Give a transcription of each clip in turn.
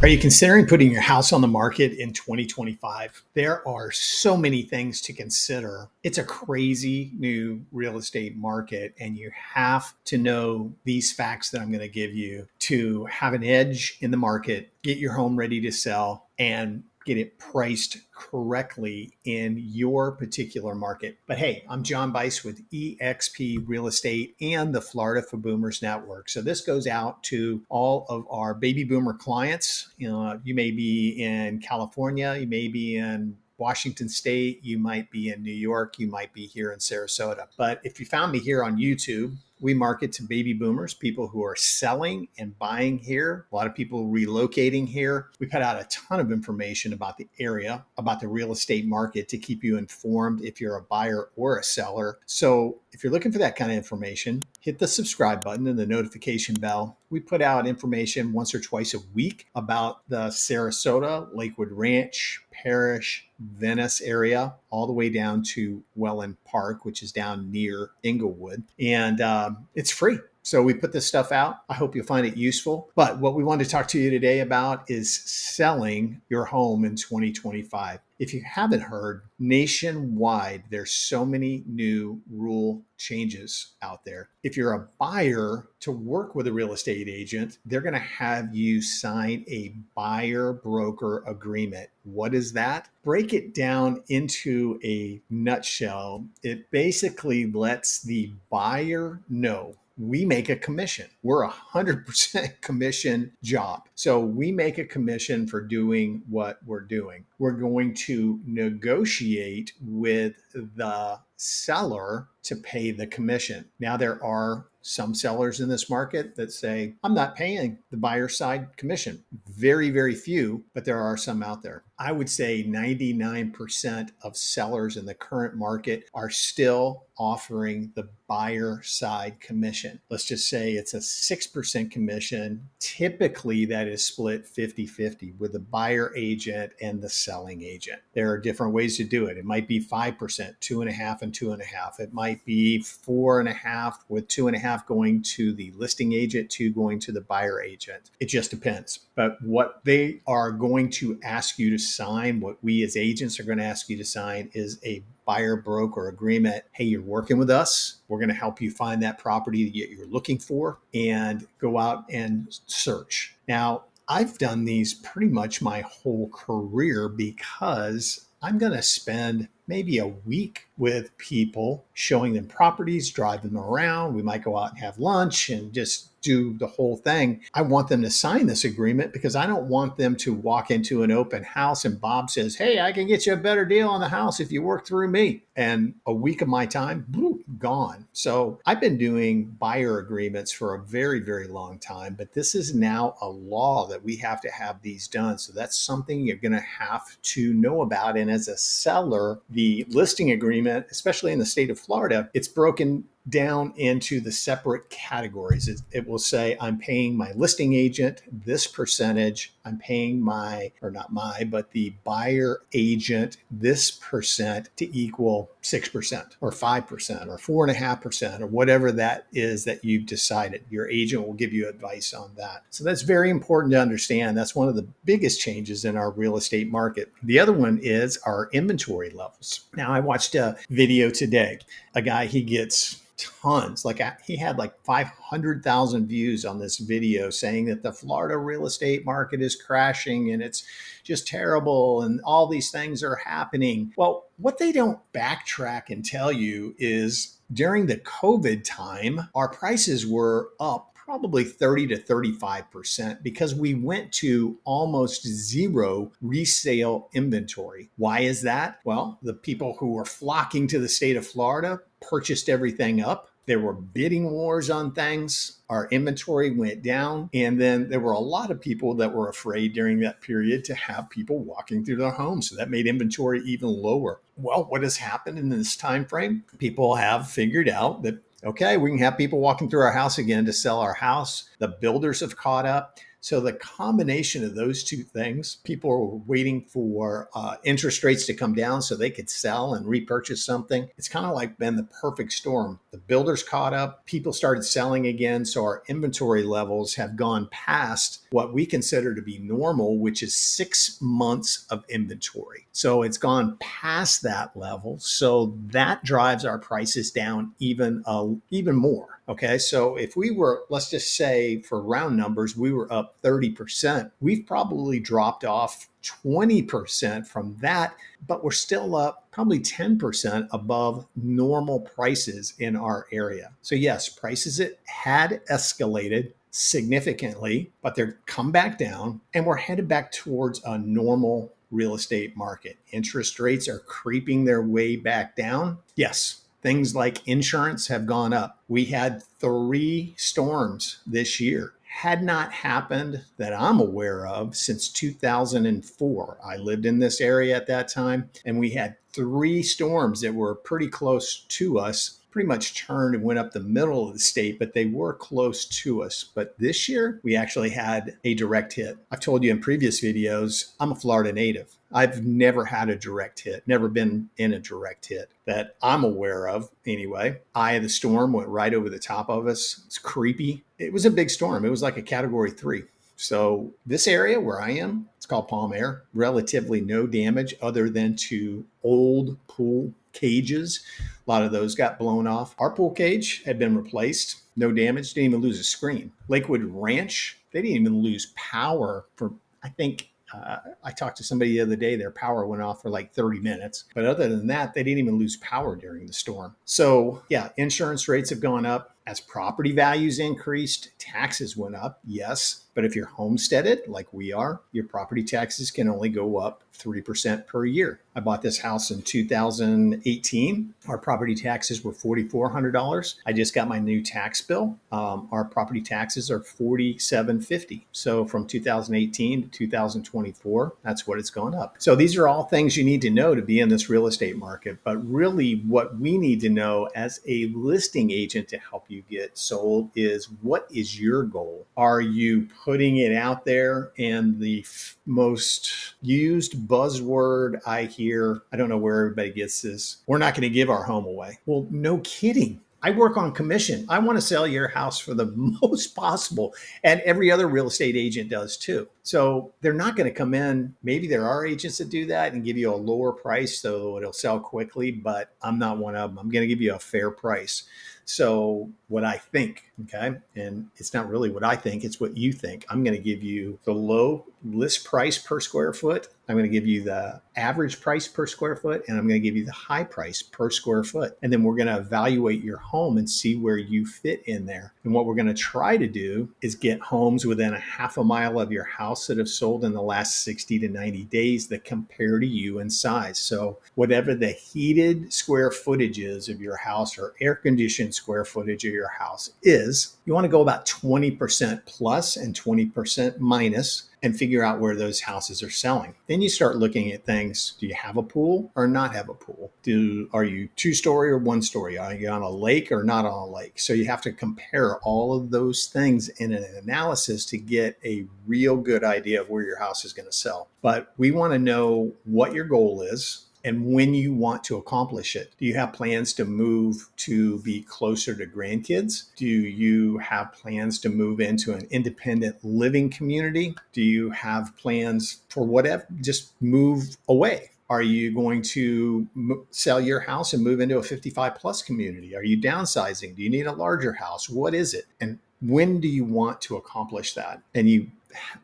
Are you considering putting your house on the market in 2025? There are so many things to consider. It's a crazy new real estate market, and you have to know these facts that I'm going to give you to have an edge in the market, get your home ready to sell, and get it priced correctly in your particular market. But hey, I'm John Bice with eXp Real Estate and the Florida for Boomers Network. So this goes out to all of our baby boomer clients. You may be in California, you may be in Washington State, you might be in New York, you might be here in Sarasota. But if you found me here on YouTube, we market to baby boomers, people who are selling and buying here, a lot of people relocating here. We put out a ton of information about the area, about the real estate market to keep you informed if you're a buyer or a seller. So if you're looking for that kind of information, hit the subscribe button and the notification bell. We put out information once or twice a week about the Sarasota, Lakewood Ranch, Parrish, Venice area, all the way down to Welland Park, which is down near Inglewood. And it's free. So we put this stuff out. I hope you'll find it useful. But what we want to talk to you today about is selling your home in 2025. If you haven't heard, nationwide, there's so many new rule changes out there. If you're a buyer to work with a real estate agent, they're going to have you sign a buyer broker agreement. What is that? Break it down into a nutshell. It basically lets the buyer know we make a commission. We're 100% commission job. So we make a commission for doing what we're doing. We're going to negotiate with the seller to pay the commission. Now, there are some sellers in this market that say, I'm not paying the buyer side commission. Very, very few, but there are some out there. I would say 99% of sellers in the current market are still offering the buyer side commission. Let's just say it's a 6% commission. Typically, that is split 50-50 with the buyer agent and the selling agent. There are different ways to do it. It might be 5%, 2.5 and 2.5. It might be 4.5 with 2.5 going to the listing agent, 2 going to the buyer agent. It just depends. But what they are going to ask you to sign, what we as agents are going to ask you to sign, is a buyer broker agreement. Hey, you're working with us. We're going to help you find that property that you're looking for and go out and search. Now, I've done these pretty much my whole career because I'm going to spend maybe a week with people, showing them properties, drive them around. We might go out and have lunch and just do the whole thing. I want them to sign this agreement because I don't want them to walk into an open house and Bob says, hey, I can get you a better deal on the house if you work through me. And a week of my time, gone. So I've been doing buyer agreements for a very, very long time, but this is now a law that we have to have these done. So that's something you're going to have to know about. And as a seller, the listing agreement, especially in the state of Florida, it's broken down into the separate categories. It will say, I'm paying my listing agent this percentage. I'm paying but the buyer agent this percent to equal 6% or 5% or 4.5% or whatever that is that you've decided. Your agent will give you advice on that. So that's very important to understand. That's one of the biggest changes in our real estate market. The other one is our inventory levels. Now, I watched a video today. A guy, he gets tons, he had 500,000 views on this video saying that the Florida real estate market is crashing and it's just terrible and all these things are happening. Well, what they don't backtrack and tell you is during the COVID time, our prices were up probably 30 to 35% because we went to almost zero resale inventory. Why is that? Well, the people who were flocking to the state of Florida purchased everything up. There were bidding wars on things. Our inventory went down. And then there were a lot of people that were afraid during that period to have people walking through their homes. So that made inventory even lower. Well, what has happened in this time frame? People have figured out that, okay, we can have people walking through our house again to sell our house. The builders have caught up. So the combination of those two things, people were waiting for interest rates to come down so they could sell and repurchase something. It's kind of like been the perfect storm. The builders caught up, people started selling again. So our inventory levels have gone past what we consider to be normal, which is 6 months of inventory. So it's gone past that level. So that drives our prices down even more. Okay, so if we were, let's just say for round numbers, we were up 30%, we've probably dropped off 20% from that, but we're still up probably 10% above normal prices in our area. So yes, prices had escalated significantly, but they're come back down and we're headed back towards a normal real estate market. Interest rates are creeping their way back down. Yes, things like insurance have gone up. We had 3 storms this year. Had not happened that I'm aware of since 2004. I lived in this area at that time, and we had 3 storms that were pretty close to us, pretty much turned and went up the middle of the state, but they were close to us. But this year, we actually had a direct hit. I've told you in previous videos, I'm a Florida native. I've never had a direct hit, never been in a direct hit that I'm aware of anyway. Eye of the storm went right over the top of us. It's creepy. It was a big storm. It was like a category 3. So this area where I am, it's called Palm Air, relatively no damage other than to old pool cages. A lot of those got blown off. Our pool cage had been replaced. No damage. Didn't even lose a screen. Lakewood Ranch, they didn't even lose power for, I think, I talked to somebody the other day, their power went off for like 30 minutes. But other than that, they didn't even lose power during the storm. So yeah, insurance rates have gone up. As property values increased, taxes went up, yes. But if you're homesteaded like we are, your property taxes can only go up 3% per year. I bought this house in 2018. Our property taxes were $4,400. I just got my new tax bill. Our property taxes are $4,750. So from 2018 to 2024, that's what it's gone up. So these are all things you need to know to be in this real estate market. But really what we need to know as a listing agent to help you get sold is, what is your goal? Are you putting it out there? And the most used buzzword I hear, I don't know where everybody gets this, we're not going to give our home away. Well, no kidding. I work on commission. I want to sell your house for the most possible. And every other real estate agent does too. So they're not going to come in. Maybe there are agents that do that and give you a lower price so it'll sell quickly, but I'm not one of them. I'm going to give you a fair price. So what I think, okay, and it's not really what I think, it's what you think. I'm going to give you the low list price per square foot. I'm going to give you the average price per square foot, and I'm going to give you the high price per square foot. And then we're going to evaluate your home and see where you fit in there. And what we're going to try to do is get homes within a half a mile of your house that have sold in the last 60 to 90 days that compare to you in size. So whatever the heated square footage is of your house or air conditioned square footage of your house is, you want to go about 20% plus and 20% minus and figure out where those houses are selling. Then you start looking at things. Do you have a pool or not have a pool? Are you 2-story or 1-story? Are you on a lake or not on a lake? So you have to compare all of those things in an analysis to get a real good idea of where your house is going to sell. But we want to know what your goal is and when you want to accomplish it. Do you have plans to move to be closer to grandkids? Do you have plans to move into an independent living community? Do you have plans for whatever, just move away? Are you going to sell your house and move into a 55 plus community? Are you downsizing? Do you need a larger house? What is it? And when do you want to accomplish that? And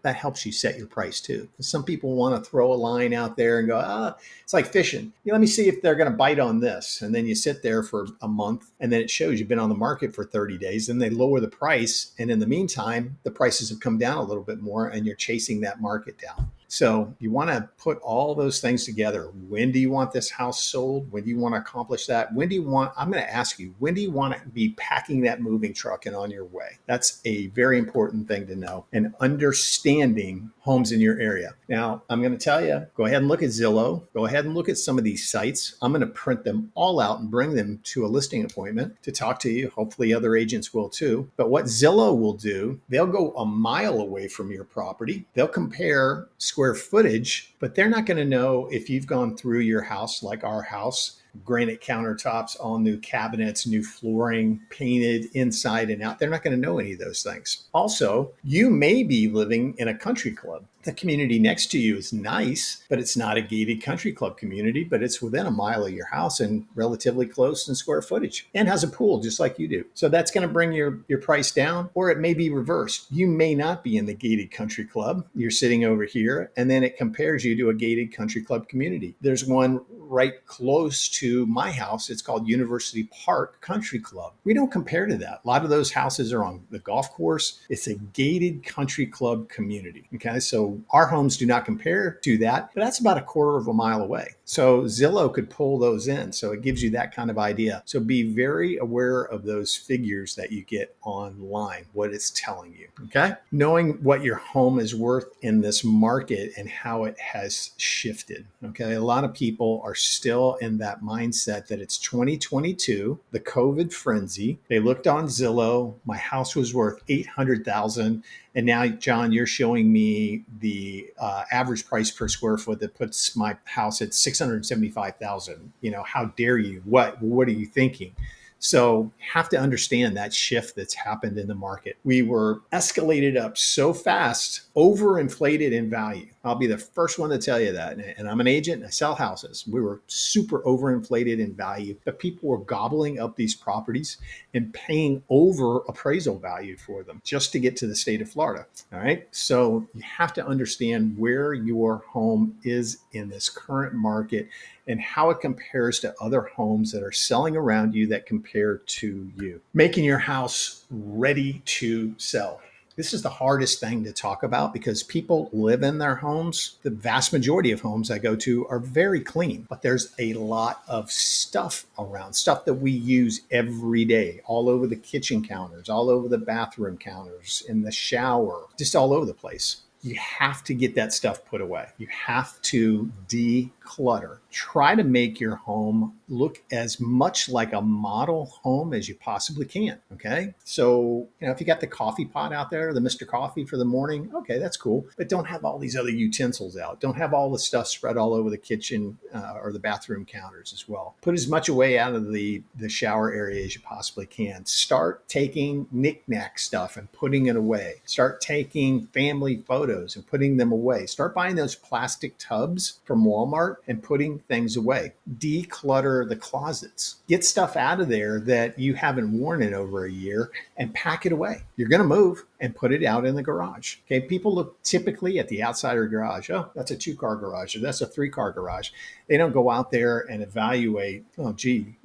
that helps you set your price too. Some people want to throw a line out there and go, it's like fishing. Let me see if they're going to bite on this. And then you sit there for a month and then it shows you've been on the market for 30 days and they lower the price. And in the meantime, the prices have come down a little bit more and you're chasing that market down. So you want to put all those things together. When do you want this house sold? When do you want to accomplish that? When do you want, I'm going to ask you, when do you want to be packing that moving truck and on your way? That's a very important thing to know, and understanding homes in your area. Now, I'm going to tell you, go ahead and look at Zillow. Go ahead and look at some of these sites. I'm going to print them all out and bring them to a listing appointment to talk to you. Hopefully other agents will too. But what Zillow will do, they'll go a mile away from your property. They'll compare square footage, but they're not going to know if you've gone through your house like our house. Granite countertops, all new cabinets, new flooring, painted inside and out. They're not going to know any of those things. Also, you may be living in a country club. The community next to you is nice, but it's not a gated country club community, but it's within a mile of your house and relatively close in square footage and has a pool just like you do. So that's going to bring your price down, or it may be reversed. You may not be in the gated country club. You're sitting over here, and then it compares you to a gated country club community. There's one right close to my house. It's called University Park Country Club. We don't compare to that. A lot of those houses are on the golf course. It's a gated country club community. Okay, so our homes do not compare to that, but that's about a quarter of a mile away. So Zillow could pull those in. So it gives you that kind of idea. So be very aware of those figures that you get online, what it's telling you. Okay. Knowing what your home is worth in this market and how it has shifted. Okay. A lot of people are still in that mindset that it's 2022, the COVID frenzy. They looked on Zillow. My house was worth $800,000. And now, John, you're showing me the average price per square foot that puts my house at $675,000. How dare you? What are you thinking? So have to understand that shift that's happened in the market. We were escalated up so fast, overinflated in value. I'll be the first one to tell you that. And I'm an agent and I sell houses. We were super overinflated in value, but people were gobbling up these properties and paying over appraisal value for them just to get to the state of Florida. All right. So you have to understand where your home is in this current market and how it compares to other homes that are selling around you that compare to you. Making your house ready to sell. This is the hardest thing to talk about because people live in their homes. The vast majority of homes I go to are very clean, but there's a lot of stuff around, stuff that we use every day, all over the kitchen counters, all over the bathroom counters, in the shower, just all over the place. You have to get that stuff put away. You have to declutter. Try to make your home look as much like a model home as you possibly can. Okay. So, if you got the coffee pot out there, the Mr. Coffee for the morning, okay, that's cool. But don't have all these other utensils out. Don't have all the stuff spread all over the kitchen or the bathroom counters as well. Put as much away out of the shower area as you possibly can. Start taking knick-knack stuff and putting it away. Start taking family photos and putting them away. Start buying those plastic tubs from Walmart and putting things away. Declutter the closets. Get stuff out of there that you haven't worn in over a year and pack it away. You're going to move and put it out in the garage. Okay. People look typically at the outside of the garage. Oh, that's a 2-car garage, or that's a 3-car garage. They don't go out there and evaluate, oh, gee,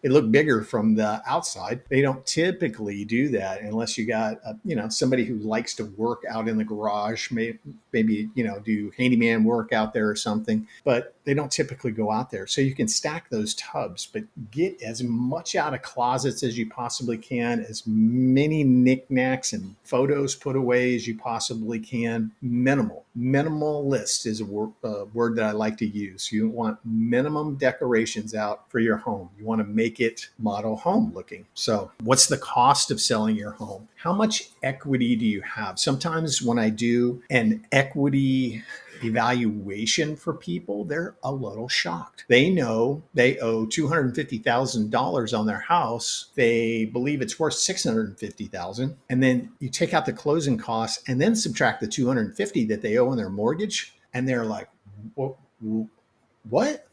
it looked bigger from the outside. They don't typically do that unless you got, somebody who likes to work out in the garage, maybe, do handyman work out there or something, but they don't typically go out there. So you can stack those tubs, but get as much out of closets as you possibly can, as many knickknacks and photos put away as you possibly can. Minimalist is a word that I like to use. You want minimum decorations out for your home. You want to make it model home looking. So what's the cost of selling your home? How much equity do you have? Sometimes when I do an equity evaluation for people, they're a little shocked. They know they owe $250,000 on their house. They believe it's worth $650,000. And then you take out the closing costs and then subtract the $250 that they owe on their mortgage. And they're like, what?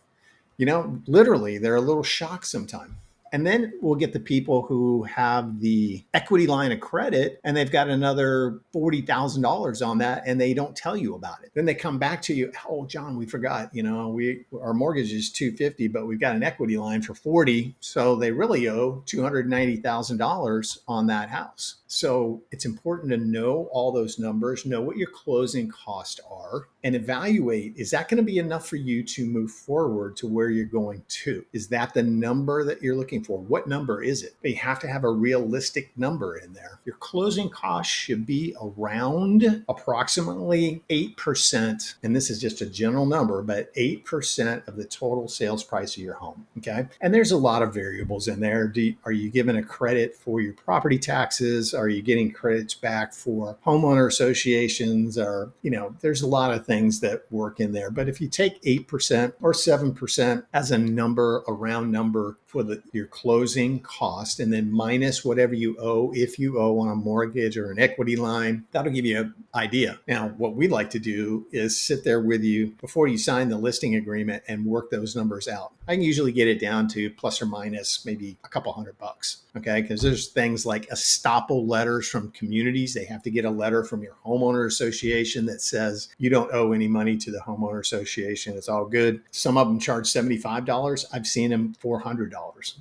Literally, they're a little shocked sometimes. And then we'll get the people who have the equity line of credit and they've got another $40,000 on that and they don't tell you about it. Then they come back to you, oh, John, we forgot, our mortgage is $250, but we've got an equity line for $40. So they really owe $290,000 on that house. So it's important to know all those numbers, know what your closing costs are, and evaluate, is that going to be enough for you to move forward to where you're going to? Is that the number that you're looking for? What number is it? But you have to have a realistic number in there. Your closing costs should be around approximately 8%. And this is just a general number, but 8% of the total sales price of your home. Okay. And there's a lot of variables in there. Are you given a credit for your property taxes? Are you getting credits back for homeowner associations? Or, there's a lot of things that work in there. But if you take 8% or 7% as a number, a round number for your closing cost, and then minus whatever you owe, if you owe on a mortgage or an equity line, that'll give you an idea. Now, what we like to do is sit there with you before you sign the listing agreement and work those numbers out. I can usually get it down to plus or minus maybe a couple $100. Okay. Because there's things like estoppel letters from communities. They have to get a letter from your homeowner association that says you don't owe any money to the homeowner association. It's all good. Some of them charge $75. I've seen them $400.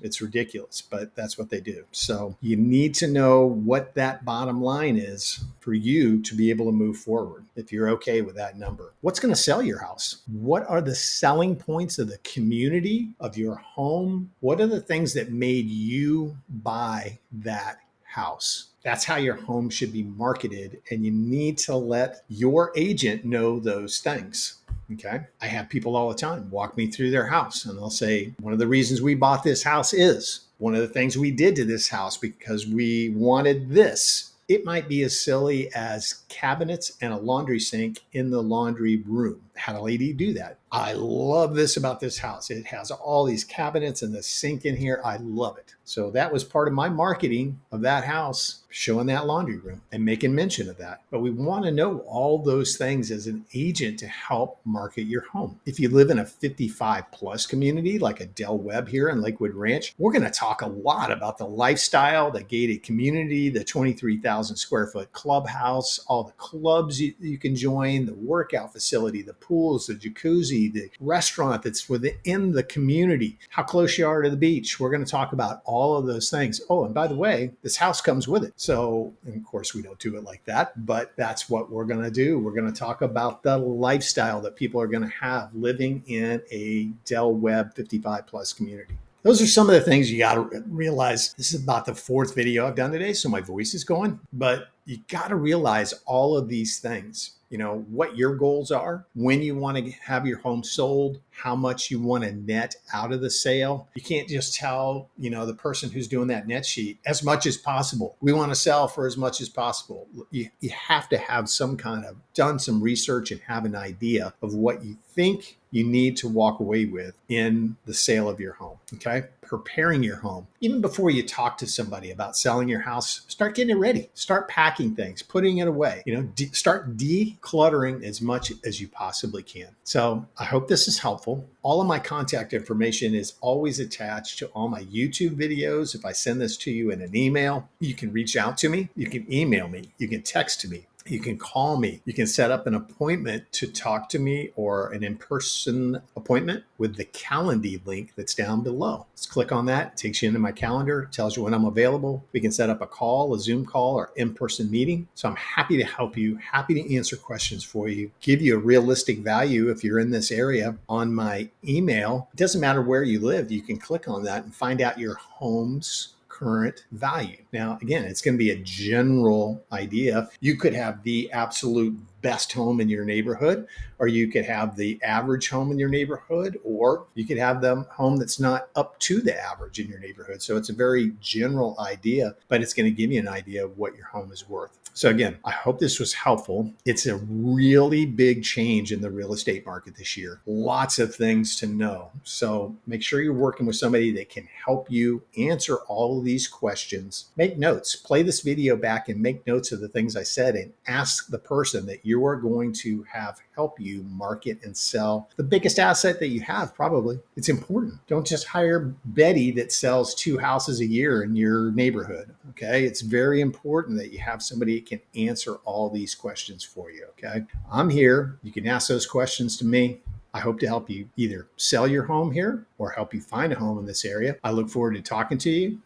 It's ridiculous, but that's what they do. So you need to know what that bottom line is for you to be able to move forward if you're okay with that number. What's going to sell your house? What are the selling points of the community, of your home? What are the things that made you buy that house? That's how your home should be marketed. And you need to let your agent know those things. Okay. I have people all the time walk me through their house and they'll say, one of the reasons we bought this house is one of the things we did to this house because we wanted this. It might be as silly as cabinets and a laundry sink in the laundry room. Had a lady do that. I love this about this house. It has all these cabinets and the sink in here. I love it. So that was part of my marketing of that house, showing that laundry room and making mention of that. But we want to know all those things as an agent to help market your home. If you live in a 55 plus community like a Del Webb here in Lakewood Ranch, we're going to talk a lot about the lifestyle, the gated community, the 23,000 square foot clubhouse, all the clubs you can join, the workout facility, the pools, the jacuzzi, the restaurant that's within the community, how close you are to the beach. We're going to talk about all of those things. Oh, and by the way, this house comes with it. So, and of course, we don't do it like that, but that's what we're going to do. We're going to talk about the lifestyle that people are going to have living in a Del Webb 55 plus community. Those are some of the things you got to realize. This is about the fourth video I've done today, so my voice is going, but you got to realize all of these things. What your goals are, when you want to have your home sold, how much you want to net out of the sale. You can't just tell, the person who's doing that net sheet as much as possible. We want to sell for as much as possible. You have to have done some research and have an idea of what you think you need to walk away with in the sale of your home. Okay. Preparing your home. Even before you talk to somebody about selling your house, start getting it ready. Start packing things, putting it away. Start decluttering as much as you possibly can. So I hope this is helpful. All of my contact information is always attached to all my YouTube videos. If I send this to you in an email, you can reach out to me. You can email me. You can text me. You can call me. You can set up an appointment to talk to me or an in-person appointment with the Calendly link that's down below. Just click on that. It takes you into my calendar, tells you when I'm available. We can set up a call, a Zoom call, or in-person meeting. So I'm happy to help you, happy to answer questions for you, give you a realistic value if you're in this area on my email. It doesn't matter where you live. You can click on that and find out your home's current value. Now, again, it's going to be a general idea. You could have the absolute best home in your neighborhood, or you could have the average home in your neighborhood, or you could have the home that's not up to the average in your neighborhood. So it's a very general idea, but it's going to give you an idea of what your home is worth. So again, I hope this was helpful. It's a really big change in the real estate market this year. Lots of things to know. So make sure you're working with somebody that can help you answer all of these questions. Make notes, play this video back and make notes of the things I said and ask the person that you are going to have help you market and sell the biggest asset that you have, probably. It's important. Don't just hire Betty that sells 2 houses a year in your neighborhood. Okay. It's very important that you have somebody that can answer all these questions for you. Okay. I'm here. You can ask those questions to me. I hope to help you either sell your home here or help you find a home in this area. I look forward to talking to you.